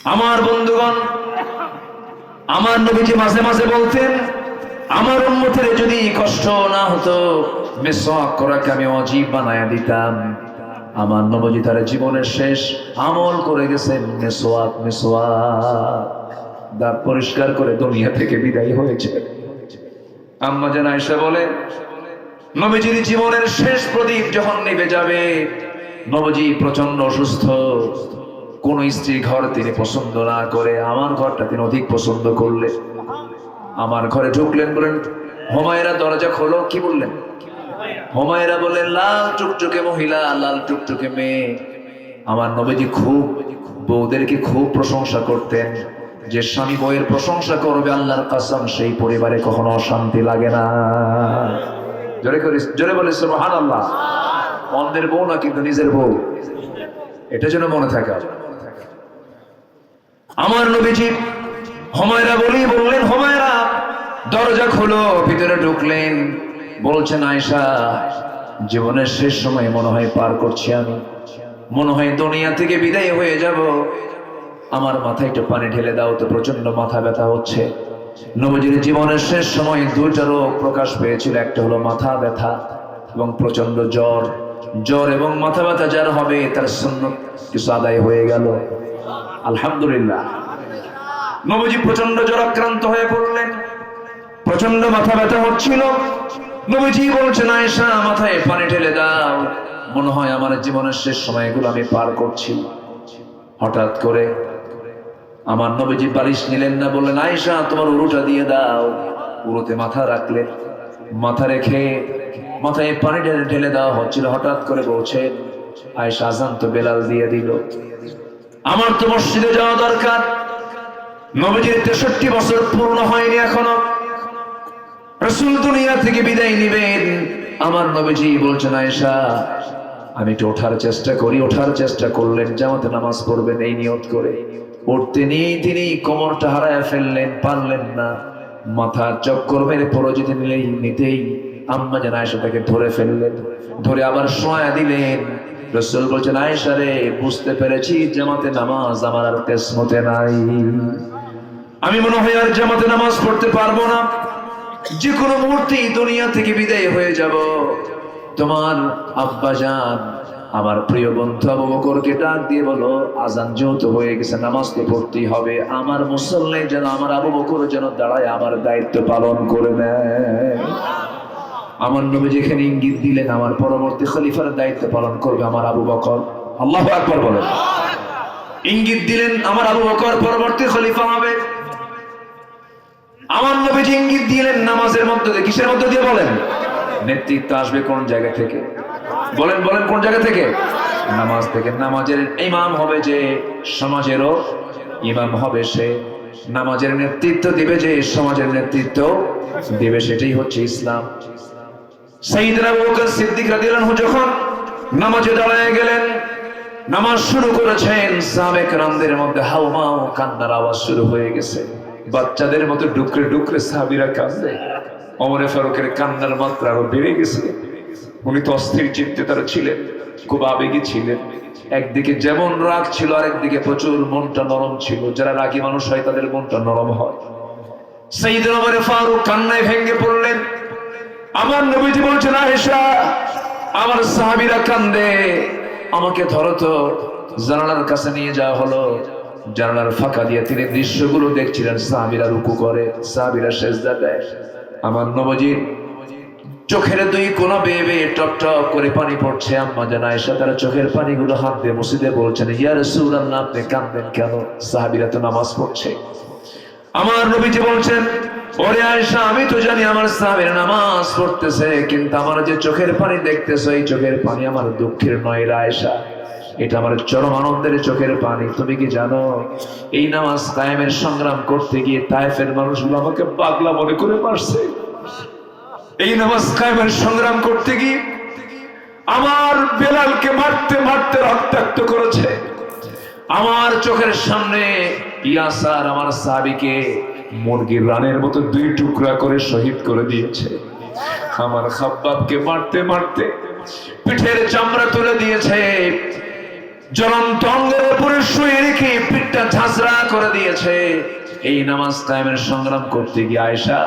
আমার বন্ধুগণ, আমার নবীজি মাঝে মাঝে বলতেন, আমার উম্মতের যদি কষ্ট না হতো মিসওয়াক করাকে আমি ওয়াজিব বানায়া দিতাম। আমার নবীজি তার জীবনের শেষ আমল করে গেছেন মিসওয়াক। মিসওয়াক দাঁত পরিষ্কার করে দুনিয়া থেকে বিদায় হয়েছে। আম্মা জান আয়েশা বলে, নবীজির জীবনের শেষ প্রদীপ যখন নিভে যাবে, নবীজি প্রচন্ড অসুস্থ, কোন স্ত্রী ঘর তিনি পছন্দ না করে আমার ঘরটা তিনি অধিক পছন্দ করলেন। আমার ঘরে ঢুকলেন, বলেন হুমায়রা দরজা খোলো। কি বললেন? হুমায়রা বললেন, লাল টুকটুকে মহিলা, লাল টুকটুকে মেয়ে। আমার নবীজি খুব বউদেরকে খুব প্রশংসা করতেন। যে স্বামী বউয়ের প্রশংসা করবে আল্লাহর কসম সেই পরিবারে কখনো অশান্তি লাগে না। জোরে বলে সুবহানাল্লাহ। অন্যের বউ না, কিন্তু নিজের বউ, এটা যেন মনে থাকে। আমার নবীজি হুমায়রা বললেন, হুমায়রা দরজা খোলো। ভিতরে ঢুকলেন, বলছেন, আয়েশা জীবনের শেষ সময় মনে হয় পার করছি আমি, মনে হয় দুনিয়া থেকে বিদায় হয়ে যাব। আমার মাথায় একটু পানি ঢেলে দাও তো, প্রচন্ড মাথা ব্যথা হচ্ছে। নবীজির জীবনের শেষ সময় দুইটা রোগ প্রকাশ পেয়েছিল, একটা হলো মাথা ব্যথা এবং প্রচন্ড জ্বর। জ্বর এবং মাথা ব্যথা যার হবে তার সুন্নত কিছু আদায় হয়ে গেল, আলহামদুলিল্লাহ। নবীজি প্রচন্ড জ্বরাক্রান্ত হয়ে পড়লেন, প্রচন্ড মাথা ব্যথা হচ্ছিল। নবীজি বলছেন, আয়েশা মাথায় পানি ঢেলে দাও, মনে হয় আমার জীবনের শেষ সময়গুলো আমি পার করছি। হঠাৎ করে আমার নবীজি বালিশ নিলেন না, বললেন, আয়েশা তোমার উরুটা দিয়ে দাও। উরুতে মাথা রাখলেন, মাথা রেখে মাথায় পানি ঢেলে দেওয়া হচ্ছিল। হঠাৎ করে বলছেন, আয়েশা আযান তো বেলাল দিয়ে দিল, আমার তো মসজিদে যাওয়া দরকার। নবীজির 63 বছর পূর্ণ হয়নি এখনো, রাসূল দুনিয়া থেকে বিদায় নিবেন। আমার নবীজি বলছেন, আয়েশা আমি একটু ওঠার চেষ্টা করি। ওঠার চেষ্টা করলেন, জামাতে নামাজ পড়বেন এই নিয়ত করে। উঠতে নিয়ে তিনি কোমরটা হারায় ফেললেন, পারলেন না। মাথার চক্কর মেরে পড়ে নিতেই আম্মা জান আয়েশা তাকে ধরে ফেললেন, ধরে আবার শোয়া দিলেন। রাসূল বলছেন, আয়েশা রে বুঝতে পেরেছি জামাতে নামাজ আমার আর কিসমতে নাই, আমি মনে হয় আর জামাতে নামাজ পড়তে পারবো না, যে কোনো মুহূর্তেই দুনিয়া থেকে বিদায় হয়ে যাব। তোমার আব্বা জান আমার প্রিয় বন্ধু আবু বকরকে ডাক দিয়ে বলো, আজান যেহেতু হয়ে গেছে নামাজ তো পড়তেই হবে, আমার মুসল্লি যেন আমার আবু বকর যেন দাঁড়ায় আমার দায়িত্ব পালন করে নেয়। আমার নবী যেখানে ইঙ্গিত দিলেন আমার পরবর্তী খলিফার দায়িত্ব পালন করবে আমার আবু বকর। আল্লাহু আকবার বলেন। ইঙ্গিত দিলেন আমার আবু বকর পরবর্তী খলিফা হবে। আমার নবীজি ইঙ্গিত দিলেন নামাজের মধ্যে দিয়ে। কিসের মধ্যে দিয়ে বলেন? নেতৃত্ব আসবে কোন জায়গা থেকে? বলেন কোন জায়গা থেকে? নামাজ থেকে। নামাজের ইমাম হবে যে সমাজেরও ইমাম হবে সে, নামাজের নেতৃত্ব দিবে যে সমাজের নেতৃত্ব দিবে, সেটাই হচ্ছে ইসলাম। সাইয়েদনা আবু বকর সিদ্দিক রাদিয়াল্লাহু আনহু যখন নামাজে দাঁড়ায় গেলেন, নামাজ শুরু করেছেন, সাহাবে কেরামদের মধ্যে হাউমাউ কান্নার আওয়াজ শুরু হয়ে গেছে। বাচ্চাদের মতো ডুকরে ডুকরে সাহাবীরা কাঁদে। ওমর ফারুকের কান্নার মাত্রা আরো বেড়ে গেছে। উনি তো অস্থির চিত্তে তারা ছিলেন, খুব আবেগী ছিলেন। একদিকে যেমন রাগ ছিল, আরেকদিকে প্রচুর মনটা নরম ছিল। যারা রাগী মানুষ হয় তাদের মনটা নরম হয়। সাইয়েদনা ওমর ফারুক কান্নায় ভেঙে পড়লেন। আমার নবীজি বলছেন, আয়েশা আমার সাহাবীরা কান্দে, আমাকে ধরো তো। জানালার কাছে নিয়ে যাওয়া হলো। জানালার ফাঁকা দিয়ে তিনি দৃশ্যগুলো দেখছিলেন। সাহাবীরা রুকু করে, সাহাবীরা সিজদা দেয়। আমার নবীজির চোখের দুই কোণা বেয়ে বেয়ে টপ টপ করে পানি পড়ছে। আম্মা জান আয়েশা তার চোখের পানিগুলো হাত দিয়ে মুছে দিয়ে বলছেন, ইয়া রাসূলুল্লাহ আপনি কাঁদেন কেন? সাহাবীরা তো নামাজ পড়ছে। আমার নবীজি বলছেন, ওরে আয়েশা আমি তো জানি আমার সাহাবীরা নামাজ পড়তেছে, কিন্তু আমার যে চোখের পানি দেখতেছো এই চোখের পানি আমার দুঃখের নয় রে আয়েশা, এটা আমার চরম আনন্দের চোখের পানি। তুমি কি জানো এই নামাজ কায়েমের সংগ্রাম করতে গিয়ে তায়েফের মানুষগুলো আমাকে পাগলা মনে করে মারছে। এই নামাজ কায়েমের সংগ্রাম করতে গিয়ে আমার বেলালকে মারতে মারতে রক্তাক্ত করেছে। আমার চোখের সামনে ইয়াসার আমার সাহাবীকে মুরগির রানের মতো 2 টুকরা করে শহীদ করে দিয়েছে। আমার খাব্বাবকে মারতে মারতে পিঠের চামড়া তুলে দিয়েছে। জ্বলন্ত অঙ্গের উপরে শুয়ে রেখে পিঠটা ঝাঁঝরা করে দিয়েছে। এই নামাজ কায়েমের সংগ্রাম করতে গিয়ে আয়েশা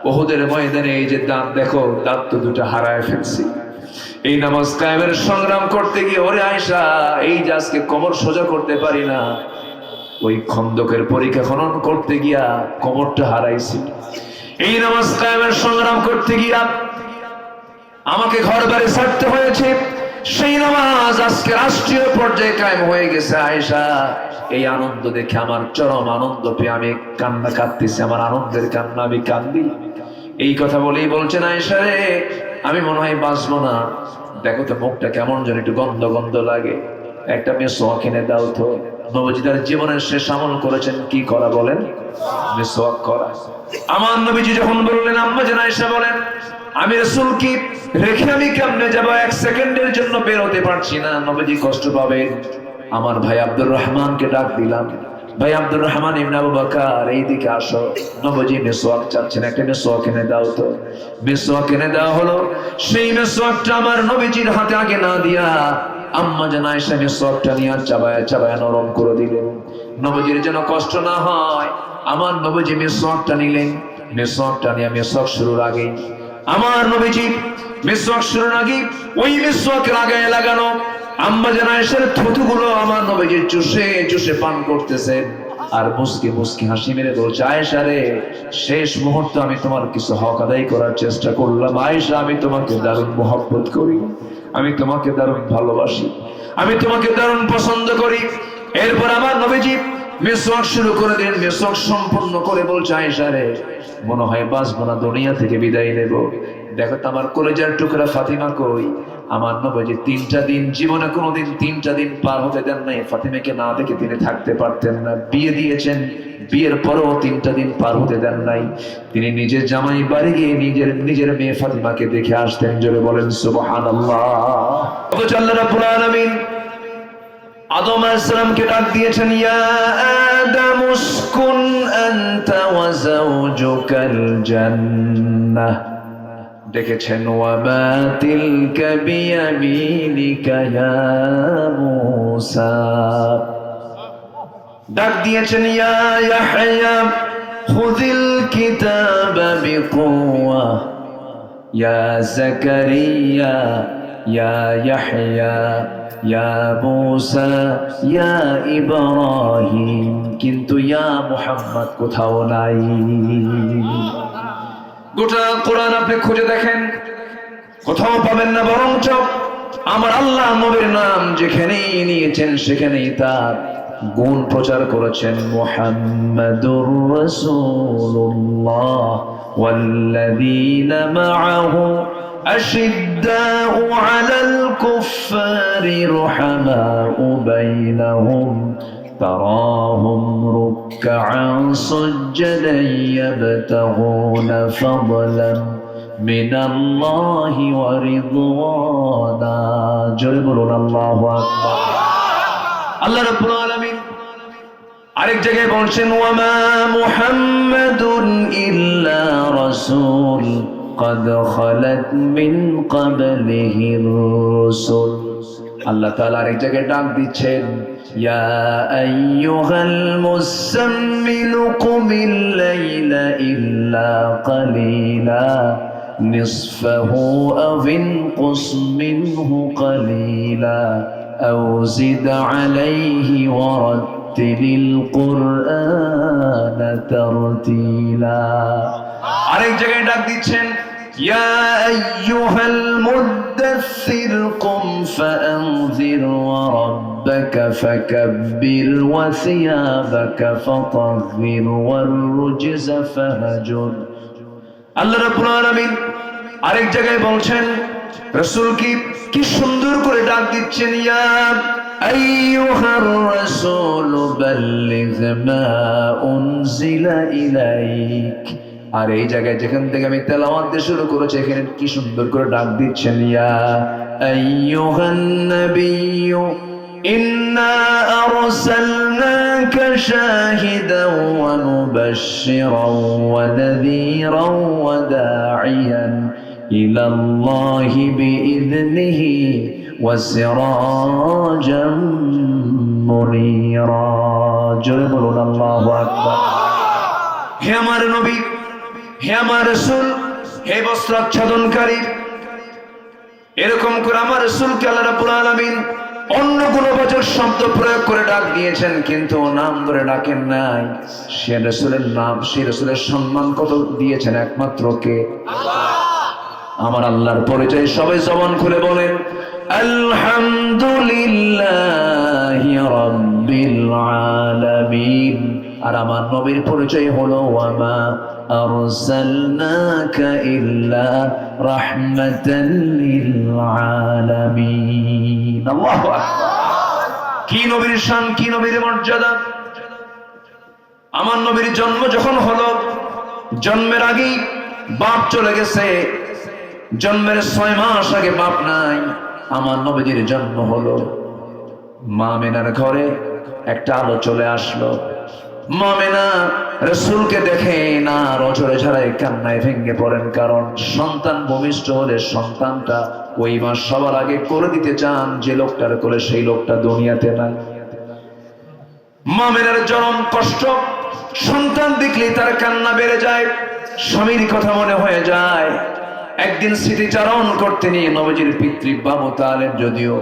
উহুদের ময়দানে এই যে দাঁত দেখো, দাঁত তো দুটো হারায় ফেলছি। এই নামাজ কায়েমের সংগ্রাম করতে গিয়ে ওরে আয়েশা, এই যে আজকে কোমর সোজা করতে পারি না, ওই খন্দকের পরীক্ষা খনন করতে গিয়া কোমরটা হারাইছি। এই নামাজ কায়েমের সংগ্রাম করতে গিয়া আমাকে ঘর বাড়ি ছাড়তে হয়েছে। সেই নামাজ আজকে রাষ্ট্রীয় পর্যায়ে কায়েম হয়ে গেছে। আয়েশা, এই আনন্দ দেখে আমার চরম আনন্দ পেয়ে আমি কান্না কাঁদতেছি, আমার আনন্দের কান্না আমি কান্দি। এই কথা বলেই বলছেন, আয়েশা রে, আমি মনে হয় বাঁচবো না। দেখো তো মুখটা কেমন যেন একটু গন্ধ গন্ধ লাগে, একটা মেসোয়াক এনে দাও তো। নবীজি তার জীবনের শেষ আমল করেছেন কি করা বলেন? মেসোয়াক করা। আমার নবীজি যখন বললেন, আম্মা জান আয়েশা বলেন, আমি রাসূল কি রেখে আমি কেমনে যাব? 1 সেকেন্ডের জন্য বের হতে পারছি না, নবীজি কষ্ট পাবেন। আমার ভাই আব্দুর রহমানকে ডাক দিলাম, ভাই আব্দুর রহমান ইবনে আবু বকর, এইদিকে আসো। নবীজি মেসওয়াক চাচ্ছেন, একটা মেসওয়াক এনে দাও তো। মেসওয়াক এনে দেওয়া হলো। সেই মেসওয়াকটা আমার নবীজির হাতে আগে না দিয়া আম্মা জান আয়েশা মেসওয়াকটা নিয়ে চাবায়া চাবায়া নরম করে দিলেন। নবীজির যেন কষ্ট না হয়, আমার নবীজি মেসওয়াকটা নিলেন। মেসওয়াকটা নিয়ে মেসওয়াক শুরুর আগে আমার নবীজি মেসওয়াক শুরুর আগে ওই মেসওয়াকের লাগায় লাগানো আম্মা জান আয়েশার থুতুগুলো আমার নবীজি চুষে চুষে পান করতেছেন। আর মুস্কি মুস্কি হাসি মেরে বলছে, আয়েশা রে, শেষ মুহূর্তে আমি তোমার কিছু হক আদায় করার চেষ্টা করলাম। আয়েশা, আমি তোমাকে দারুণ মহব্বত করি, আমি তোমাকে দারুণ ভালোবাসি, আমি তোমাকে দারুণ পছন্দ করি। এরপর আমার নবীজি মেসওয়াক শুরু করে দিন। মেসওয়াক সম্পূর্ণ করে বলছে, আয়েশা রে, মনে হয় বাঁচবো না, দুনিয়া থেকে বিদায় নেব। দেখো তো আমার কলেজার টুকরা ফাতিমা কই? আমার নবীজি 3টা দিন, জীবনে কোনোদিন 3টা দিন পার হতে দেন নাই। ফাতিমাকে না দেখে তিনি থাকতে পারতেন না। বিয়ে দিয়েছেন, বিয়ের পরেও 3টা দিন পার হতে দেন নাই। তিনি নিজের জামাই বাড়ি গিয়ে নিজের মেয়ে ফাতিমাকে দেখে আসতেন। জোরে বলেন সুবহানাল্লাহ। আল্লাহ রাব্বুল আলামিন আদম আলাইহিস সালামকে ডাক দিয়েছেন, ইয়া আদম উসকুন আনতা ওয়া যাওজুকাল জান্নাহ। দেখেছেন, ওয়া মা তিলকা বিয়ামিনিকা ইয়া মূসা। ডাক দিয়েছেন, ইয়া ইয়াহইয়া খুযিল কিতাবা বিকুওয়া, ইয়া যাকারিয়া ইয়া ইয়াহইয়া ইয়া মূসা ইয়া ইব্রাহিম। কিন্তু ইয়া মুহাম্মদ কোথাও নাই। গোটা কোরআন আপনি খুঁজে দেখেন, কোথাও পাবেন না। বরঞ্চ আমার আল্লাহ নবীর নাম যেখানেই নিয়েছেন সেখানেই তার গুণ প্রচার করেছেন। মুহাম্মাদুর রাসূলুল্লাহ ওয়াল্লাযীনা মাআহু আশিদ্দাউ আলাল কুফফারি রুহামাউ বাইনাহুম تراهم ركعا سجدا يبتغون فضلا من الله ورضوانا। জোরে বলুন আল্লাহু আকবার। আল্লাহ রাব্বুল আলামিন আরেক জায়গায় বলছেন, ওয়া মা মুহাম্মাদুন ইল্লা রাসূল قد خلت من قبله الرسل। আল্লাহ তাআলা আরেক জায়গায় ডাক দিচ্ছেন, ইয়া আইয়ুহাল মুসাম্মিল কুমিল লাইলা ইল্লা কালিলা নিসফাহু আও ইনকুস মিনহু কালিলা আও জিদ আলাইহি ওয়ারাত্তিলিল কুরআনা তারতিলা। আরেক জায়গায় ডাক দিচ্ছেন, ইয়া আইয়ুহাল মুদ্দাসসির কুম ফাআনযির ওয়া রাব্বাকা ফাকাব্বির ওয়া সিয়াবাকা ফাতাহহির ওয়ার রুজজা ফাহজুর। আল্লাহ রাব্বুল আলামিন আরেক জায়গায় বলছেন, রাসূল কি সুন্দর করে ডাক দিচ্ছেন, ইয়া আইয়ুহার রাসূল বাল্লিগ মা উনজিলা ইলাইক। আর এই জায়গায় যেখান থেকে আমি তেলাওয়াত দিয়ে শুরু করেছি, এখানে কি সুন্দর করে ডাক দিচ্ছেন, ইয়া আইয়ুহান নাবিয়্যু ইন্না আরসালনাকা শাহিদাও ওয়া মুবাশশিরাও ওয়া নাযীরাও ওয়া দা'iয়ান ইলাল্লাহি বিইذনিহি ওয়া সিরাজাম মুনীরা। জোরে বলুন আল্লাহু আকবার। হে আমার নবী, হে আমার রাসূল, হে বস্ত্রাচ্ছাদনকারী, এরকম করে আমার রাসূলকে আল্লাহ রাব্বুল আলামিন অন্য কোন বাচক শব্দ প্রয়োগ করে ডাক দিয়েছেন, কিন্তু নাম ধরে ডাকেন নাই। সে রাসূলের নাম, সে রাসূলের সম্মান কত দিয়েছেন একমাত্র কে? আল্লাহ। আমার আল্লাহর পরিচয় সবাই জবান খুলে বলেন আলহামদুলিল্লাহি রাব্বিল আলামিন। আর আমার নবীর পরিচয় হলো ওয়ামা আরসালনাকা ইল্লা রাহমাতাল লিল আলামিন। আল্লাহু আকবার। কি নবীর শান, কি নবীর মর্যাদা। আমার নবীর জন্ম যখন হলো, জন্মের আগেই বাপ চলে গেছে, জন্মের 6 মাস আগে বাপ নাই। আমার নবীজির জন্ম হলো, মা আমিনার ঘরে একটা আলো চলে আসলো। মা আমিনা রাসূলকে দেখে না রজরে ছাড়াই কান্নায় ভেঙে পড়েন, কারণ সন্তান ভূমিষ্ঠ হলে সন্তানটা ওই মা সবার আগে করে দিতে চান যে লোকটার কোলে, সেই লোকটা দুনিয়াতে নাই। মা আমিনার চরম কষ্ট, সন্তান দেখলে তার কান্না বেড়ে যায়, স্বামীর কথা মনে হয়ে যায়। একদিন স্মৃতিচারণ করতে নিয়ে নবীজির পিতৃ আবু তালেব যদিও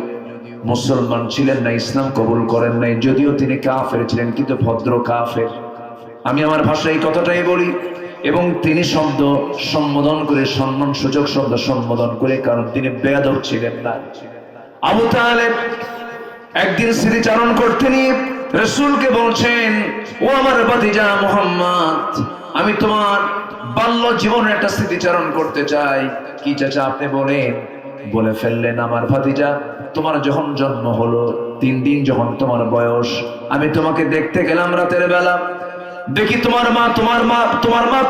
মুসলমান ছিলেন না, ইসলাম কবুল করেন নাই, যদিও তিনি কাফের ছিলেন, কিন্তু ভদ্র কাফের। আমি আমার ভাষায় এই কথাটাই বলি, এবং তিনি শব্দ সম্বোধন করে, সম্মান সূচক শব্দ সম্বোধন করে, কারণ তিনি বেয়াদব ছিলেন না। আবু তালেব একদিন স্মৃতিচারণ করতে নিয়ে রাসূলকে বলছেন, ও আমার ভাতিজা মুহাম্মদ, আমি তোমার বাল্য জীবনের একটা স্মৃতিচারণ করতে চাই। কি চাচা আপনি বলেন? বলে ফেললেন, আমার ভাতিজা, তোমার যখন জন্ম হলো, 3 দিন যখন তোমার বয়স, আমি তোমাকে দেখতে গেলাম রাতের বেলা। দেখি তোমার মা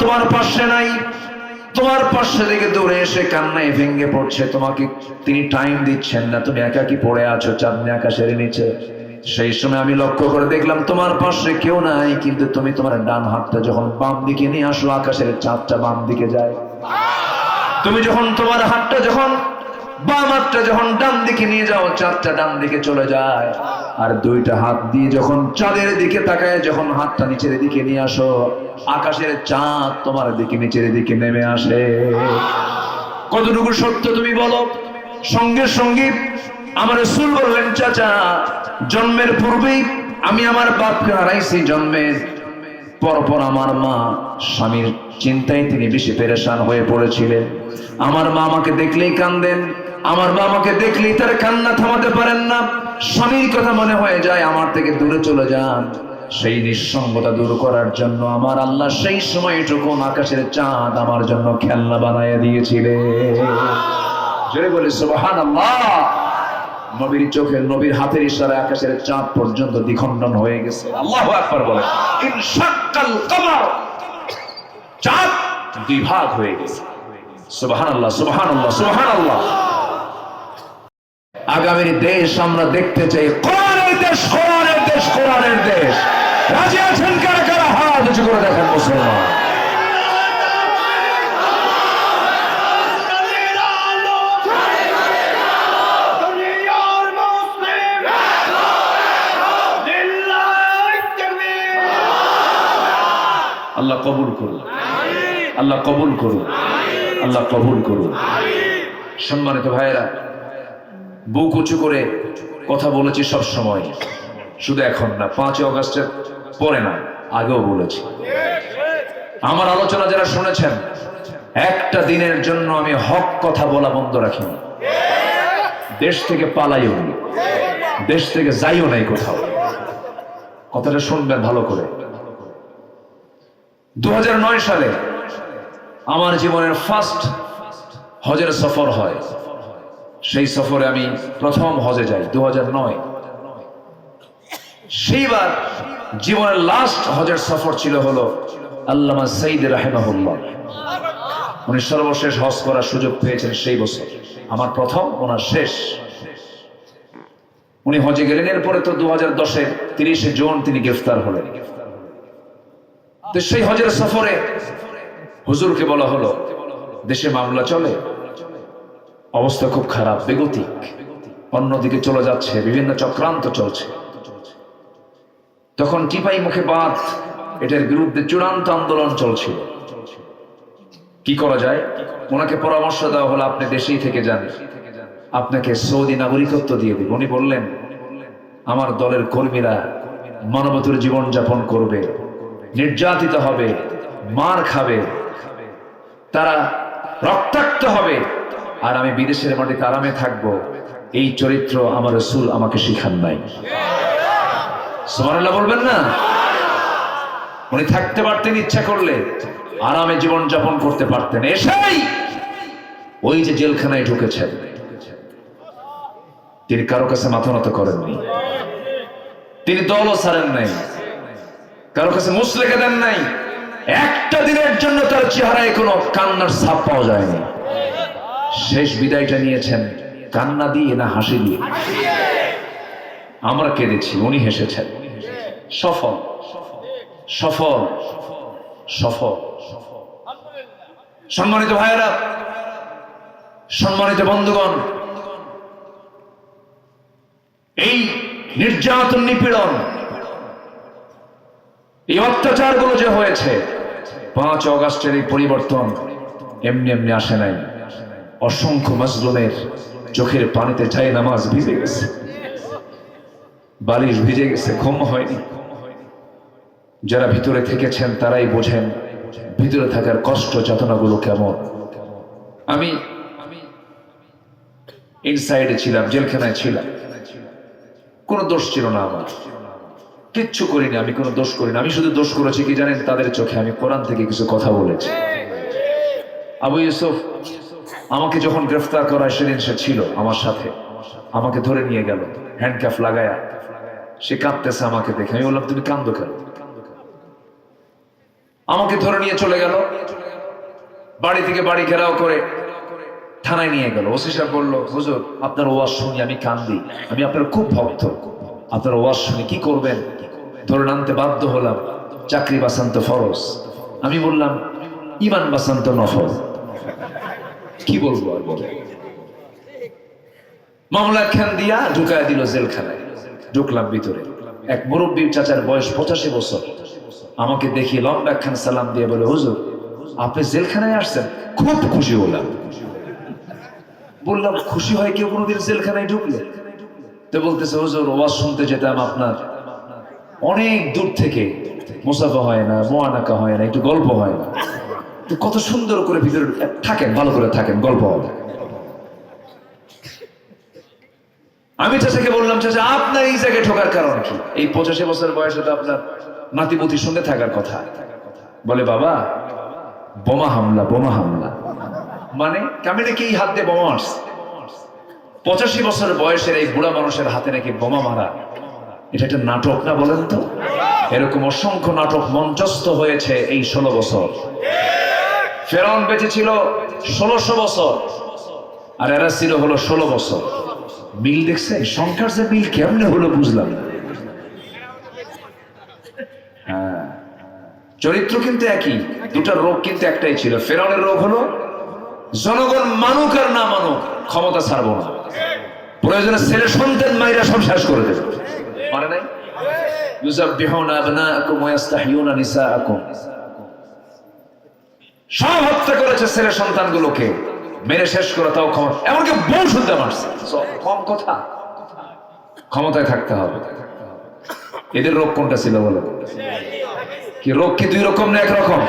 তোমার পাশে নাই। তোমার পাশে থেকে দূরে এসে কান্নায় ভেঙে পড়ছে। তোমাকে তিনি টাইম দিচ্ছেন না, তুমি একাকি পড়ে আছো চাঁদনি আকাশের নিচে। সেই সময় আমি লক্ষ্য করে দেখলাম তোমার পাশে কেউ নাই, কিন্তু তুমি তোমার ডান হাতটা যখন বাম দিকে নিয়ে আসো, আকাশের চাঁদটা বাম দিকে যায়। তুমি যখন তোমার হাতটা যখন বাম হাতটা যখন ডান দিকে নিয়ে যাও, চাঁদটা ডান দিকে চলে যায়। আর 2টা হাত দিয়ে যখন চাঁদের দিকে তাকায়, যখন হাতটা নিচের দিকে নিয়ে আসো, আকাশের চাঁদ তোমার দিকে নিচের দিকে নেমে আসে। কতটুকু সত্য তুমি বলো? সঙ্গে সঙ্গে আমার রাসূল বললেন, চাচা, জন্মের পূর্বেই আমি আমার বাপকে হারাইছি। জন্মের পরপর আমার মা স্বামীর চিন্তায় তিনি বেশি পেরেশান হয়ে পড়েছিলেন। আমার মা আমাকে দেখলেই কান্দেন, আমার মা আমাকে দেখলেই তার কান্না থামাতে পারেন না। স্বামীর কথা মনে হয়ে যায়, আমার থেকে দূরে চলে যান। সেই নিঃসঙ্গতা দূর করার জন্য আমার আল্লাহ সেই সময়টুকু আকাশের চাঁদ আমার জন্য খেলনা বানাইয়া দিয়েছিলেন। জোরে বলি সুবহানাল্লাহ। নবীর চোখে, নবীর হাতের ইশারায় আকাশের চাঁদ পর্যন্ত দ্বিখণ্ডন হয়ে গেছে। আল্লাহু আকবার বলে। ইনশাক্কাল কমর, চাঁদ 2 ভাগ হয়ে গেছে। সুবহানাল্লাহ, সুবহানাল্লাহ, সুবহানাল্লাহ। আগামীর দেশ আমরা দেখতে চাই কোরআনের দেশ, কোরআনের দেশ, কোরআনের দেশ। রাজি আছেন কারা কারা? হাত উঁচু করে দেখেন মুসলমান। আল্লাহ কবুল করুন, আল্লাহ কবুল করুন, আল্লাহ কবুল করুন। সম্মানিত ভাইয়েরা, বুক উঁচু করে কথা বলেছি সব সময়, শুধু এখন না, 5 আগস্টের পরে না, আগেও বলেছি। আমার আলোচনা যারা শুনেছেন, একটা দিনের জন্য আমি হক কথা বলা বন্ধ রাখিনি। দেশ থেকে পালাইও নি, দেশ থেকে যাইও নাই কোথাও। কথাটা শুনবেন ভালো করে। 2009 সালে আমার জীবনের ফার্স্ট হজের সফর হয়। সেই সফরে আমি প্রথম হজে যাই 2009। সেইবার জীবনের লাস্ট হজের সফর ছিল হলো আল্লামা সাইদ রাহিমাহুল্লাহ। উনি সর্বশেষ হজ করার সুযোগ পেয়েছেন সেই বছর। আমার প্রথম, ওনার শেষ। উনি হজে গেলেন। এরপরে তো 2010-এর 30শে জুন তিনি গ্রেফতার হলেন। তো সেই হজের সফরে হুজুরকে বলা হলো, দেশে মামলা চলে, অবস্থা খুব খারাপ, বেগতিক, অন্যদিকে চলে যাচ্ছে, বিভিন্ন চক্রান্ত চলছে। তখন টিপাই মুখে বাদ, এটার বিরুদ্ধে চূড়ান্ত আন্দোলন চলছিল। কি করা যায়? ওনাকে পরামর্শ দেওয়া হলো আপনি দেশেই থেকে যান, আপনাকে সৌদি নাগরিকত্ব দিয়ে দিব। উনি বললেন আমার দলের কর্মীরা মানবতার জীবন যাপন করবে, নির্যাতিত হবে, মার খাবে, তারা রক্তাক্ত হবে, আর আমি বিদেশের মাটিতে আরামে থাকবো। এই চরিত্র আমার রাসূল আমাকে শিখান নাই। সুবহানাল্লাহ বলবেন না? উনি থাকতে পারতেন ইচ্ছা করলে, আরামে জীবন যাপন করতে পারতেন। এসেই ওই যে জেলখানায় ঢুকেছেন, তিনি কারো কাছে মাথা নত করেননি, তিনি দলও ছাড়েন নাই, কারো কাছে মুসলেকে দেন নাই। একটা দিনের জন্য তার চেহারায় কোনো কান্নার ছাপ পাওয়া যায়নি। শেষ বিদায়টা নিয়েছেন কান্না দিয়ে না হাসি দিয়ে? আমরা কেঁদেছি, উনি হেসেছেন। সফল সফল সফল। সম্মানিত ভাইয়েরা, সম্মানিত বন্ধুগণ, এই নির্যাতন, নিপীড়ন, এই অত্যাচারগুলো যে হয়েছে, 5 অগাস্টের এই পরিবর্তন এমনি এমনি আসে নাই। অসংখ্য মাজলুমের চোখের পানিতে চাই নামাজ ভিজে গেছে, বালিশ ভিজে গেছে, ঘুম হয়নি। যারা ভিতরে থেকেছেন তারাই বোঝেন ভিতরে থাকার কষ্ট যাতনাগুলো কেমন। আমি ইনসাইডে ছিলাম, জেলখানায় ছিলাম, কোনো দোষ ছিল না আমার, কিচ্ছু করিনি, আমি কোনো দোষ করিনি। আমি শুধু দোষ করেছি কি জানেন? তাদের চোখে আমি কোরআন থেকে কিছু কথা বলেছি। আবু ইউসুফ আমাকে যখন গ্রেফতার করা সেদিন সে ছিল আমার সাথে, আমাকে ধরে নিয়ে গেল হ্যান্ডকাফ লাগায়া, সে কাঁদতেছে আমাকে দেখে। আমি বললাম তুমি কান্দো কেন? আমাকে ধরে নিয়ে চলে গেল, বাড়ি থেকে বাড়ি ঘেরাও করে থানায় নিয়ে গেল। ওসি সাহেব বলল হুজুর আপনার ওয়াজ শুনি আমি কান্দি, আমি আপনার খুব ভক্ত, আপনার ওয়াজ শুনি কি করবেন? ধরে আনতে বাধ্য হলাম, চাকরি বাঁচান্ত ফরজ। আমি বললাম ইমান বাঁচান্ত নফল। কি বলবো আর বলে, মামলা খান দিয়া ঢুকায় দিল জেলখানায়। ঢুকলাম ভিতরে, এক মুরব্বীর চাচার বয়স 85 বছর, আমাকে দেখিয়ে লম্বা খান সালাম দিয়ে বলে হুজুর আপনি জেলখানায় আসছেন? খুব খুশি হলাম। বললাম খুশি হয় কেউ কোনোদিন জেলখানায় ঢুকলে? তো বলতেছে হুজুর ওয়াজ শুনতে যেতাম আপনার অনেক দূর থেকে, মুসাফা হয় না, মোয়ানাকা হয় না, একটু গল্প হয় না, তো কত সুন্দর করে ভিতরে থাকেন, ভালো করে থাকেন, গল্প হবে। আমি চাচাকে বললাম চাচা আপনার এই জায়গায় ঠোকার কারণ কি? এই 85 বছর বয়সে তো আপনার নাতিপুতির সঙ্গে থাকার কথা। বলে বাবা বোমা হামলা, বোমা হামলা মানে আমি নাকি এই হাত দিয়ে বোমা মারছি? 85 বছর বয়সের এই বুড়া মানুষের হাতে নাকি বোমা মারা, এটা একটা নাটক না বলেন তো? এরকম অসংখ্য নাটক মঞ্চস্থ হয়েছে এই 16 বছর। ফেরাউন বেঁচে ছিল 1600 বছর, আর এরা ছিল হলো 16 বছর। মিল দেখছে? সংখ্যার যে মিল কেমনে হলো বুঝলাম না। হ্যাঁ, চরিত্র কিন্তু একই, দুটার রোগ কিন্তু একটাই ছিল। ফেরাউনের রোগ হলো জনগণ মানুক আর না মানুক ক্ষমতা ছাড়বো না, প্রয়োজনে ছেলে সন্তান মাইরা সব শেষ করে দেবে। মানে নাই ইউযাববিহুনা আবনাআকুম ওয়া ইস্তাহইয়ুনা নিসাআকুম, সব হত্যা করেছে ছেলে সন্তানগুলোকে, মেরে শেষ করে তাও ক্ষমতা, এমনকি বউ শুনতে মারছে। কম কথা, ক্ষমতায় থাকতে হবে। এদের রোগ কোনটা ছিল বলে? কি রোগ কি 2 রকম না 1 রকম?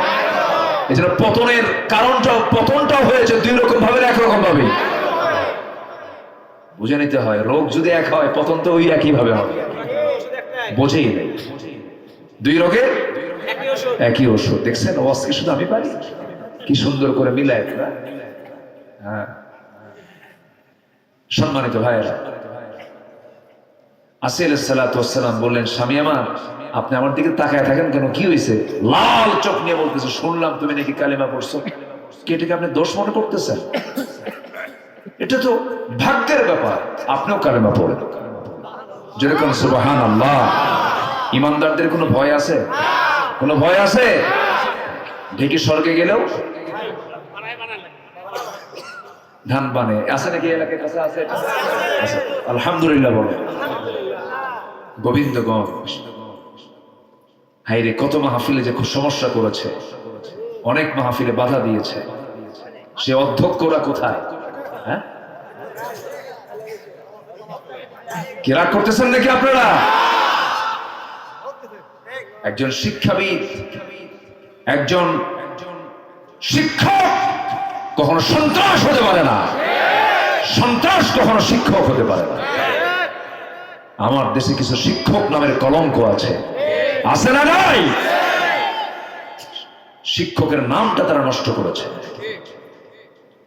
এই জন্য পতনের কারণটাও, পতনটাও হয়েছে 2 রকম ভাবে, 1 রকম ভাবে। বুঝে নিতে হয়, রোগ যদি এক হয় পতন তো ওই একই ভাবে হবে। বোঝেই নেই, 2 রোগের একই ওষুধ। দেখছেন ওয়াজ কি শুধু আমি পারি? কি সুন্দর করে মিলায়। হ্যাঁ, সম্মানিত ভাইয়েরা, আসি আলাইহিস সালাতু ওয়াস সালাম বললেন স্বামী আমার আপনি আমার দিকে তাকায় থাকেন কেন? কি হয়েছে? লাল চোখ নিয়ে বলতেছে শুনলাম তুমি নাকি কালেমা পড়ছো, কি এটাকে আপনি দোষ মনে করতেছেন? এটা তো ভাগ্যের ব্যাপার, আপনিও কালেমা পড়েন। যেরকম সুবহানাল্লাহ। ইমানদারদের কোনো ভয় আছে? কোনো ভয় আছে? ঢেকে স্বর্গে গেলেও ধান বানে আছে নাকি এলাকার কাছে? আছে, আলহামদুলিল্লাহ বলে। গোবিন্দগঞ্জ হাইরে কত মাহফিলে যে খুব সমস্যা করেছে, অনেক মাহফিলে বাধা দিয়েছে। সে অধ্যক্ষরা কোথায়? হ্যাঁ, কি রাগ করতেছেন নাকি আপনারা? একজন শিক্ষাবিদ, একজন শিক্ষক কখনো সন্ত্রাস হতে পারে না, সন্ত্রাস কখনো শিক্ষক হতে পারে না। আমার দেশে কিছু শিক্ষক নামের কলঙ্ক আছে, আছে না নাই? শিক্ষকের নামটা তারা নষ্ট করেছে।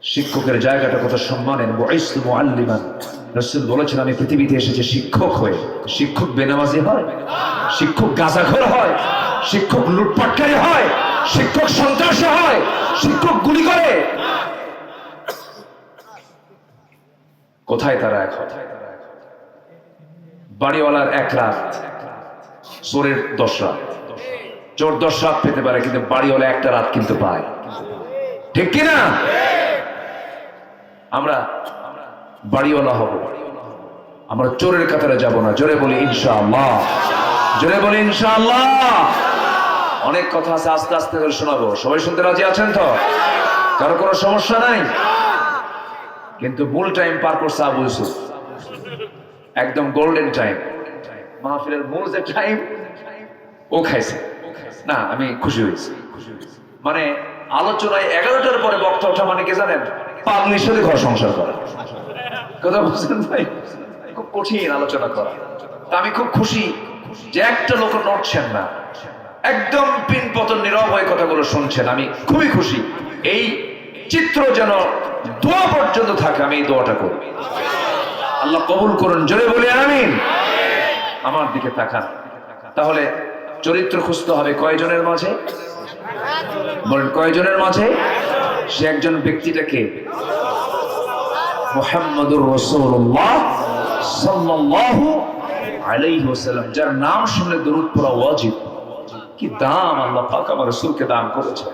শিক্ষকের জায়গাটা কত সম্মানের। বুইসতু মুআল্লিমান, রাসূল বলেছেন আমি পৃথিবীতে এসেছি শিক্ষক হয়ে। শিক্ষক বেনামাজি হয়? শিক্ষক গাঁজাখোর হয়? শিক্ষক লুটপাটকারী হয়? শিক্ষক সন্ত্রাসী হয়? শিক্ষক গুলি করে? কোথায় তারা এখন? বাড়িওয়ালার 1 রাত, চোরের 10 রাত। চোর 10 রাত পেতে পারে, কিন্তু বাড়িওয়ালা 1টা রাত কিন্তু পায়, ঠিক কিনা? আমরা বাড়িওয়ালা হব, আমরা চোরের কাতারে যাব না। জোরে বলি ইনশাআল্লাহ, জোরে বলি ইনশাআল্লাহ। অনেক কথা আছে, আস্তে আস্তে করে শোনাবো। সবাই শুনতে রাজি আছেন তো? কারো কোনো সমস্যা নাই? কিন্তু মূল টাইম পার করছে আবু ইউসুফ, একদম গোল্ডেন টাইম। মাহফিলের মূল যে টাইম ও খাইছে না, আমি খুশি হয়েছি। মানে আলোচনায় 11টার পরে বক্তা ওঠা মানে কি জানেন? পাগলির সাথে ঘর সংসার করা। কথা বুঝছেন ভাই? খুব কঠিন আলোচনা করা। তা আমি খুব খুশি যে একটা লোক নড়ছেন না, একদম পিন পতন নীরব হয়ে কথাগুলো শুনছেন। আমি খুবই খুশি। এই চিত্র যেন দোয়া পর্যন্ত থাকে, আমি এই দোয়াটা করি। আল্লাহ কবুল করুন, জোরে বলি আমিন। আমার দিকে তাকান। তাহলে চরিত্র খুঁজতে হবে কয়জনের মাঝে? বলেন কয়জনের মাঝে? সে একজন ব্যক্তিটাকে মুহাম্মদুর রাসূলুল্লাহ সাল্লাল্লাহু আলাইহি ওয়াসাল্লাম, যার নাম শুনলে দরুদ পড়া ওয়াজিব। কি দাম আল্লাহ পাক আমার রাসূলকে দান করেছেন।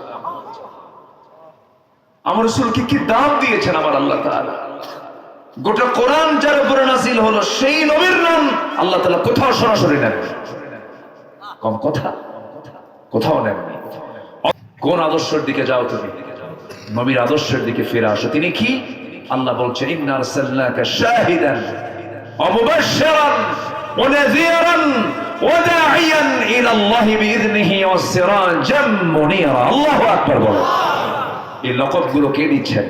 আমার রাসূলকে কি দাম দিয়েছেন আমার আল্লাহ তাআলা। গোটা কোরআন যার উপরে নাযিল হলো সেই নবীর নাম আল্লাহ তাআলা কোথাও সরাসরি নেন, কম কথা, কোথাও নেন। কোন আদর্শের দিকে যাও তুমি? নবীর আদর্শের দিকে ফিরে আসো। তিনি কি? আল্লাহ বলছেন ইন্না আরসালনাকা শাহিদান ওয়া মুবাশশিরান ওয়া নাযীরান ওয়া দাঈয়ান ইলা আল্লাহি বিইذনিহি ওয়া সিরাজাম মুনীরা। আল্লাহু আকবার বলো। এই লকবগুলো কে দিচ্ছেন?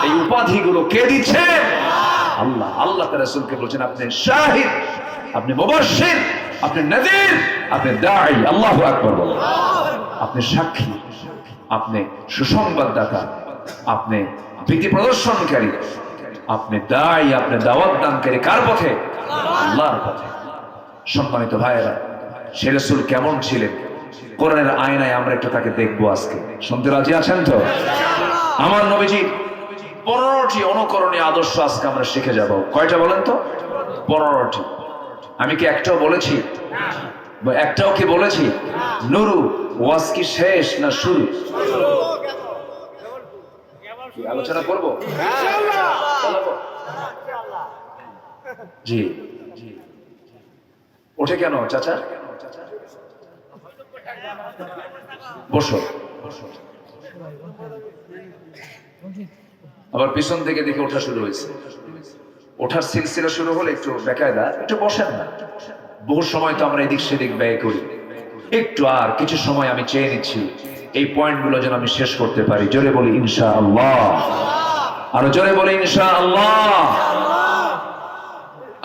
এই উপাধিগুলো কে দিচ্ছেন? আল্লাহ। আল্লাহ তার রাসূলকে বলছেন আপনি শাহিদ, আপনি মুবাশশির, আপনি নাযীর, আপনি দাঈ। আল্লাহু আকবার বলো। আপনি সাক্ষী, আপনি সুসংবাদদাতা, আপনি ভীতি প্রদর্শনকারী, আপনি দাঈ, আপনি দাওয়াত দানকারী। কার পথে? আল্লাহর পথে। সম্মানিত ভাইয়েরা, সে রাসূল কেমন ছিলেন? কোরআনের আয়নায় আমরা একটু তাকে দেখবো আজকে। শুনতে রাজি আছেন তো? আমার নবীজি 15টি অনুকরণীয় আদর্শ আজকে আমরা শিখে যাব। কয়টা বলেন তো? 15টি। আমি কি একটাও বলেছি? একটাও কি বলেছি? নুরু ওয়াজ কি শেষ না শুরু? আলোচনা করব জি। ওঠে কেন চাচা? বসো। আবার পিছন থেকে দেখে ওঠা শুরু হয়েছে। ওঠার সিলসিলা শুরু হলে একটু বেকায়দা, একটু বসেন না। বহু সময় তো আমরা এদিক সেদিক ব্যয় করি। একটু আর কিছু সময় আমি চেয়ে নিচ্ছি এই পয়েন্টগুলো যেন আমি শেষ করতে পারি। জোরে বলি ইনশাআল্লাহ, আরো জোরে বলি ইনশাআল্লাহ।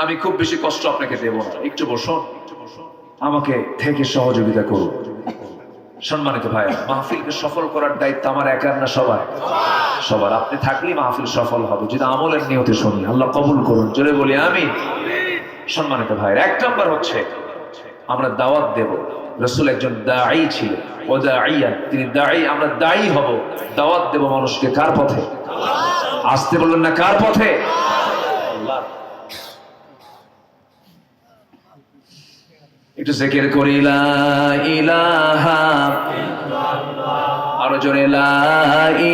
আমি খুব বেশি কষ্ট আপনাকে দেব না, একটু বসুন, আমাকে থেকে সহযোগিতা করুন। সম্মানিত ভাই, মাহফিলকে সফল করার দায়িত্ব আমার একার না সবার? সবার। আপনি থাকলেই মাহফিল সফল হবে যদি আমলের নিয়তে শুনি। আল্লাহ কবুল করুন, জোরে বলি আমিন। সম্মানিত ভাই, 1 নম্বর হচ্ছে আমরা দাওয়াত দেব। রাসূল একজন দাঈ ছিলেন, ও দাঈয়ান, তিনি দাঈ। আমরা দাঈ হব, দাওয়াত দেব মানুষকে। কার পথে? আসতে বললেন না, কার পথে? আল্লাহ। একটু জিকির করি লা ইলাহা ইল্লাল্লাহ, আরো জোরে লা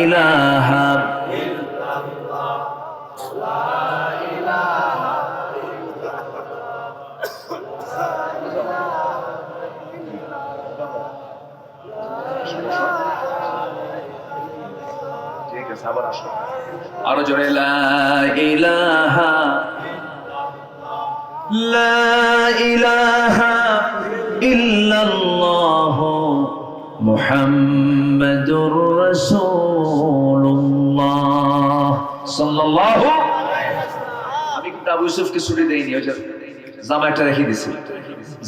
ইলাহা ইল্লাল্লাহ, লা ইলাহা ইল্লাল্লাহ। ঠিক আছে, আবার আসো, আরো জোরে লা ইলাহা লা ইলাহা ইল্লাল্লাহ মুহাম্মাদুর রাসূলুল্লাহ সাল্লাল্লাহু। আমি কিন্তু আবু ইউসুফকে ছুটি দেইনি, ওই যে জামাটা রেখে দিছি,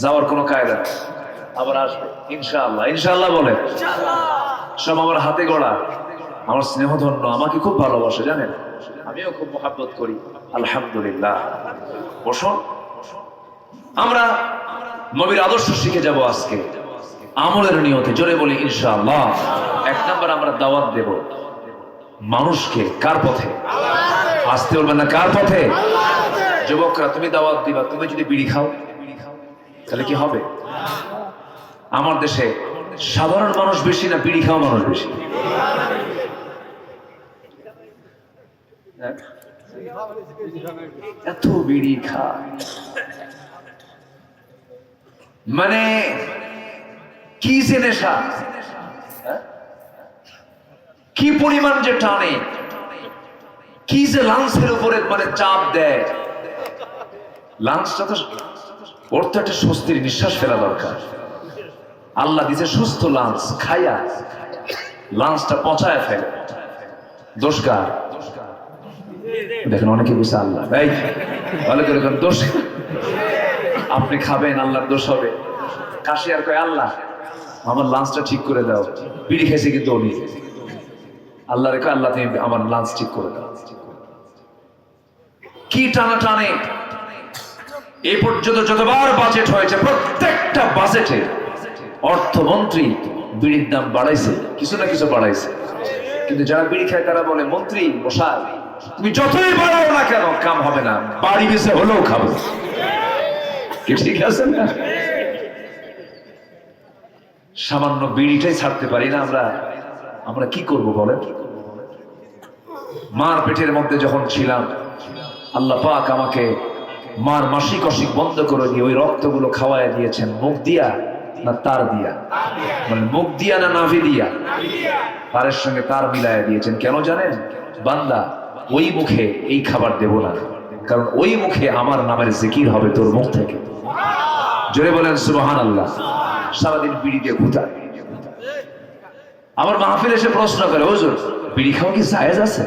যাওয়ার কোনো কায়দা নেই। আবার আসবে ইনশাআল্লাহ, ইনশাআল্লাহ বলে। সব আমার হাতে গড়া, আমার স্নেহধন্য, আমাকে খুব ভালোবাসে জানেন, আমিও খুব মহাব্বত করি আলহামদুলিল্লাহ। বসুন, আমরা নবীর আদর্শ শিখে যাব আজকে আমলের নিয়তে, জোরে বলি ইনশাআল্লাহ। এক নাম্বার আমরা দাওয়াত দেব মানুষকে, কার পথে? আসতে বলবেন না, কার পথে? যুবকরা তুমি দাওয়াত দিবা, তুমি যদি বিড়ি খাও তাহলে কি হবে? আমার দেশে সাধারণ মানুষ বেশি না বিড়ি খাওয়া মানুষ বেশি? এত বিড়ি খায়, মানে কি যে নেশা, কি পরিমাণ যে টানে, কি যে লাঞ্চের উপরে মানে চাপ দেয়। লাঞ্চটা তো ওর তো একটা স্বস্তির নিঃশ্বাস ফেলা দরকার। আল্লাহ দিছে সুস্থ লাঞ্চ, খাইয়া লাঞ্চটা পচায় ফেলে। দোষ কার? দেখেন অনেকে বুঝছে আল্লাহ, এই ভালো করে দোষ, আপনি খাবেন আল্লাহর দোষ হবে। কাশিয়ার কয় আল্লাহ আমার লাঞ্চটা ঠিক করে দাও, বিড়ি খেয়েছে কিন্তু উনি, আল্লাহ রেখে আল্লাহ তুমি আমার লাঞ্চ ঠিক করে দাও। কি টানা টানে! এই পর্যন্ত যতবার বাজেট হয়েছে প্রত্যেকটা বাজেটে অর্থমন্ত্রী বিড়ির দাম বাড়াইছে, কিছু না কিছু বাড়াইছে। কিন্তু যারা বিড়ি খায় তারা বলে মন্ত্রী মশাই তুমি যতই বাড়াও না কেন কাম হবে না, বাড়ি বেশি হলেও খাবো। কি ঠিক আছে না? সামান্য বিড়িটাই ছাড়তে পারি না আমরা, আমরা কি করব বলেন? মার পেটের মধ্যে যখন ছিলাম আল্লাহ পাক আমাকে মার মাসিক অসিক বন্ধ করে দিয়ে ওই রক্তগুলো খাওয়ায় দিয়েছেন। মুখ দিয়া না তার দিয়া? মানে মুখ দিয়া না নাভি দিয়া? তারের সঙ্গে তার মিলাইয়া দিয়েছেন। কেন জানেন? বান্দা ওই মুখে এই খাবার দেব না, কারণ ওই মুখে আমার নামের জিকির হবে তোর মুখ থেকে। জোরে বলেন সুবহানাল্লাহ। সারাদিন বিড়ি দিয়ে ঘুতা। আমার মাহফিল এসে প্রশ্ন করে হুজুর বিড়ি খাওয়া কি জায়েজ আছে?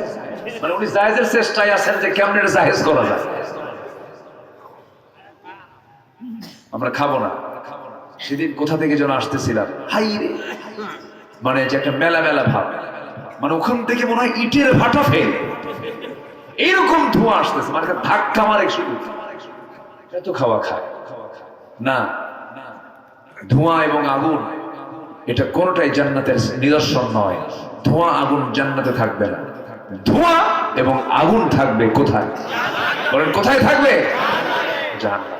মানে উনি জায়েজের চেষ্টায় আছেন যে কেমনে এটা জায়েজ করা যায়। আমরা খাবো না। সেদিন কোথা থেকে যেন আসতেছিলাম, হাই রে, মানে যে একটা মেলা মেলা ভাব, মানে ওখান থেকে মনে হয় ইটের ভাটা ফেল, এইরকম ধোঁয়া আসতেছে, মানে ধাক্কা মারে শুধু। এত খাওয়া খায় না। ধোঁয়া এবং আগুন এটা কোনটাই জান্নাতের নিদর্শন নয়। ধোঁয়া আগুন জান্নাতে থাকবে না। ধোঁয়া এবং আগুন থাকবে কোথায়? বলেন কোথায় থাকবে? জাহান্নামে।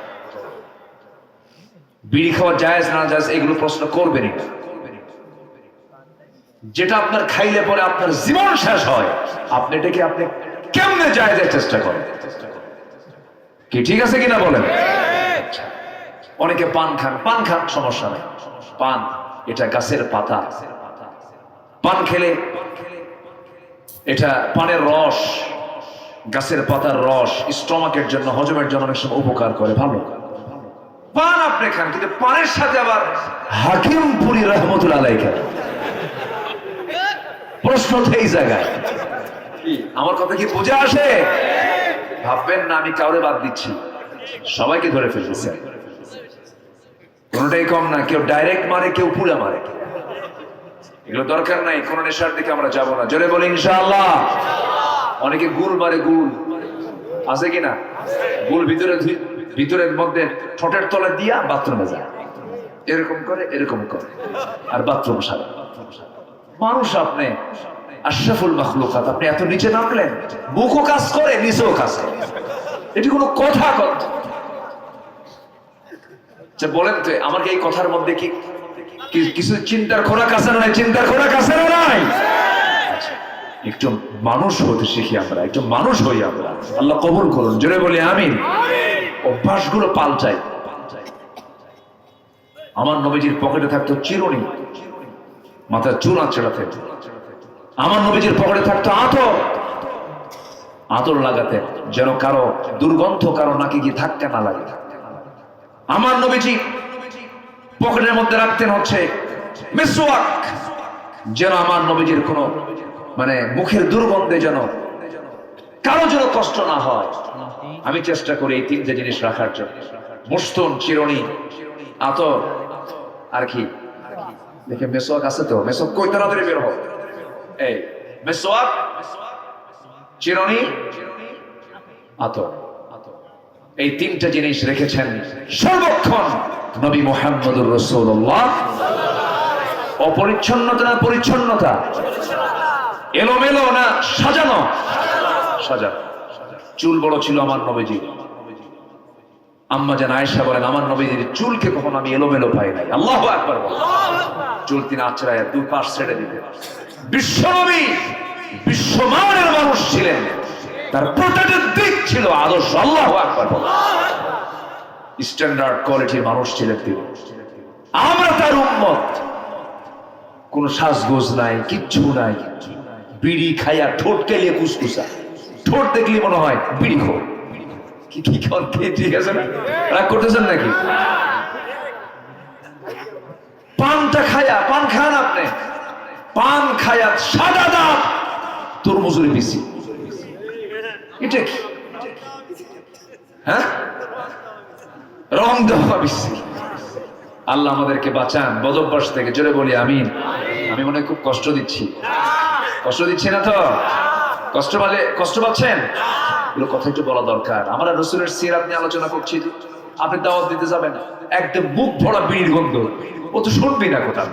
বিড়ি খাওয়া জায়েজ না জায়েজ এগুলো প্রশ্ন করবেনই না। যেটা আপনার খাইলে পরে আপনার জীবন শেষ হয়, আপনি এটাকে আপনি কেমনে জায়েজের চেষ্টা করেন? কি ঠিক আছে কিনা বলেন? অনেকে পান খান, পান খান সমস্যা নেই। পান এটা গাছের পাতা, পান খেলে এটা পানের রস, গাছের পাতার রস স্টমাকের জন্য, হজমের জন্য অনেক সময় উপকার করে, ভালো। পান আপনি খান, কিন্তু পানের সাথে আবার হাকিমপুরি রহমতুল্লাহ আলাইহি খান। প্রশ্ন তো এই জায়গায়, আমার কথা কি বুঝে আসে? ভাববেন না আমি কাউরে বাদ দিচ্ছি, সবাইকে ধরে ফেলতেছে। কোনটাই কম না, কেউ ডাইরেক্ট মারে, কেউ পুরা মারে। এগুলো দরকার নাই, কোন নেশার দিকে আমরা যাবো না। জোরে বলি ইনশাআল্লাহ। অনেকে গুল মারে, গুল আছে কিনা? গুল ভিতরের মধ্যে ঠোঁটের তলে দিয়া বাথরুমে যায়, এরকম করে এরকম করে, আর বাথরুম সারা। মানুষ আপনি আশরাফুল মাখলুকাত, আপনি এত নিচে নামলেন, মুখও কাজ করে নিচেও কাজ করে, এটি কোনো কথা? বলেন তো আমাকে এই কথার মধ্যে কি কিছু চিন্তার খোরাক আছে না নাই? চিন্তার খোরাক আছে না নাই? একটু মানুষ হতে শিখি আমরা, একটু মানুষ হই আমরা। আল্লাহ কবুল করুন, জোরে বলি আমিন। অভ্যাসগুলো পাল্টাই। আমার নবীজির পকেটে থাকতো চিরুনি, মাথায় চুল আঁচড়াতেন। আমার নবীজির পকেটে থাকতো আতর, আতর লাগাতেন যেন কারো দুর্গন্ধ কারো নাকি গিয়ে ধাক্কা না লাগে। আমার নবীজি পকেটের মধ্যে রাখতেন হচ্ছে মিসওয়াক, যেন আমার নবীজির কোনো মানে মুখের দুর্গন্ধে যেন কারো যেন কষ্ট না হয়। আমি চেষ্টা করি এই তিনটে জিনিস রাখার জন্য, মুস্তন, চিরুনি, আতর আর কি দেখে মেসওয়াক আছে তো, মেসওয়াক কই তাড়াতাড়ি বের হোক, এই মেসওয়াক, চিরুনি, আতর, এই তিনটা জিনিস রেখেছেন সর্বক্ষণ নবী মুহাম্মদুর রাসূলুল্লাহ। অপরিচ্ছন্নতা না পরিচ্ছন্নতা, এলোমেলো না সাজানো, সাজানো। চুল বড় ছিল আমার নবীজি। আম্মা জান আয়েশা বলেন আমার নবীজির চুলকে কখনো আমি এলোমেলো পাই নাই। আল্লাহু আকবার বলেন। চুল তিনি আঁচড়ায় দুই পাশ ছেড়ে দিতেন। বিশ্বনবী বিশ্বমানের মানুষ ছিলেন, তার প্রত্যেকটা দিক ছিল আদর্শ। আল্লাহু আকবার বলেন। স্ট্যান্ডার্ড কোয়ালিটির মানুষ ছিলেন তিনি। আমরা তার উম্মত। কোন সাজগোজ নাই, কিচ্ছু নাই। বিড়ি খাইয়া ঠোঁট কেলিয়ে কুসকুসা, ঠোঁট দেখলে মনে হয় বিড়ি খোর। ঠিক আছে না? রাগ করতেছেন নাকি? পানটা খায়া, পান খান আপনি, পান খায়া সাদা দাঁত, তরমুজের বিসি, এটা কি? হ্যাঁ, রং দেওয়া বিসি। আল্লাহ আমাদেরকে বাঁচান বদভ্যাস থেকে। জোরে বলি আমিন। আমি মনে হয় খুব কষ্ট দিচ্ছি, কষ্ট দিচ্ছি না তো? কষ্ট পাচ্ছেন? এগুলো কথা একটু বলা দরকার। আমরা রাসূলের সিরাত নিয়ে আলোচনা করছি, আপনি দাওয়াত দিতে যাবেন, একদম মুখ ভরা বিড়ির গন্ধ, ও তো শুনবি না কোথাও।